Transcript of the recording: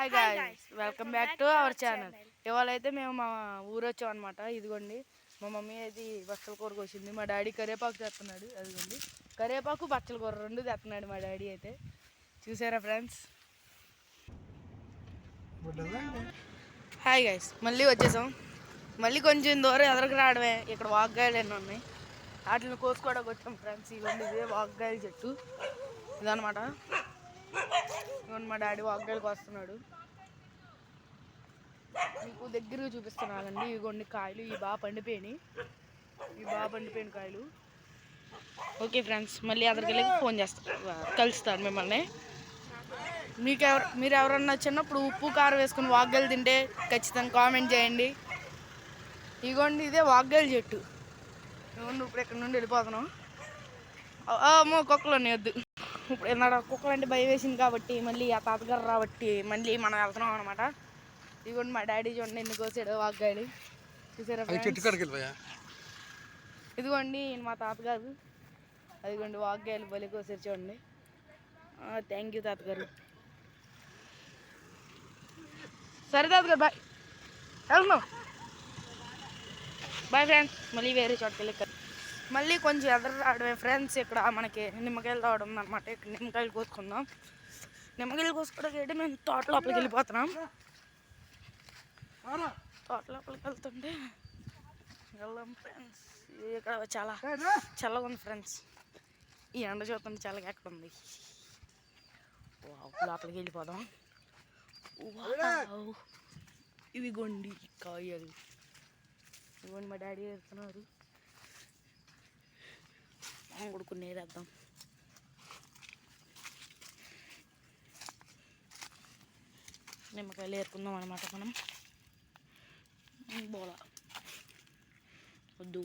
Hi guys, welcome back to our channel. ఇవాళ అయితే మేము మా ఊరు వచ్చాం అనమాట. ఇదిగోండి మా మమ్మీ అయితే బచ్చల కూర కోసింది, మా డాడీ కరివేపాకు తెస్తున్నాడు. అదిగోండి కరివేపాకు బచ్చల కూర రెండు తెస్తున్నాడు మా డాడీ అయితే. చూసారా ఫ్రెండ్స్? హాయ్ గాయ్స్, మళ్ళీ వచ్చేసాం. మళ్ళీ కొంచెం దూరం ఎదరికి రావడమే. ఇక్కడ వాగ్గాయలు ఎన్ని ఉన్నాయి, వాటిని కోసుకోవడానికి వచ్చాం ఫ్రెండ్స్. ఇదిగోండి ఇదే వాగ్గాయల చెట్టు ఇదనమాట. ఇదిగోండి మా డాడీ వాగ్గాయలకు వస్తున్నాడు. మీకు దగ్గరగా చూపిస్తున్నానండి. ఇదిగోండి కాయలు ఈ బాగా పండిపోయినాయి, కాయలు. ఓకే ఫ్రెండ్స్, మళ్ళీ అదరికి ఫోన్ కలుస్తాను మిమ్మల్ని. మీరు ఎవరన్నా చిన్నప్పుడు ఉప్పు కారం వేసుకుని వాగ్గాయలు తింటే ఖచ్చితంగా కామెంట్ చేయండి. ఇదిగోండి ఇదే వాగ్గాయల చెట్టు. ఇదిగోండి ఇప్పుడు ఇక్కడ నుండి వెళ్ళిపోతున్నాం. అమ్మో కుక్కలు ఉన్నాయి, వద్దు. ఇప్పుడు ఏమన్నా కుక్కలు అంటే భయం వేసింది కాబట్టి మళ్ళీ ఆ తాతగారు రాబట్టి మళ్ళీ మనం వెళ్తున్నాం అనమాట. ఇదిగోండి మా డాడీ చూడండి ఎన్ని కోసాడు వాగ్గాయలు. చూసారా? ఇదిగోండి మా తాతగారు. అదిగోండి వాగ్గాయలు బలి కోసారు చూడండి. థ్యాంక్ యూ తాతగారు. సరే తాతగారు, బాయ్. వెళ్తున్నాం, బాయ్ ఫ్రెండ్స్. మళ్ళీ వేరే చోటుకి వెళ్ళి మళ్ళీ కొంచెం ఎదురు రావడమే ఫ్రెండ్స్. ఇక్కడ మనకి నిమ్మకాయలు రావడం అనమాట. ఇక్కడ నిమ్మకాయలు కోసుకుందాం. నిమ్మకాయలు కోసుకోవడానికి అయితే మేము తోట లోపలికి వెళ్ళిపోతున్నాం. తోట లోపలికి వెళ్తుంటే వెళ్దాం ఫ్రెండ్స్. ఇక్కడ చాలా చల్లగా ఉంది ఫ్రెండ్స్. ఈ ఎండ చూస్తుంటే చల్లగా ఎక్కడ ఉంది. లోపలికి వెళ్ళిపోదాం. ఇవిగోండి కాయలు. ఇదిగోండి మా డాడీ వేస్తున్నారు. కొడుకుని వేద్దాం. నిమ్మకాయలు ఏరుకుందాం అనమాట మనం. బోలా వద్దు.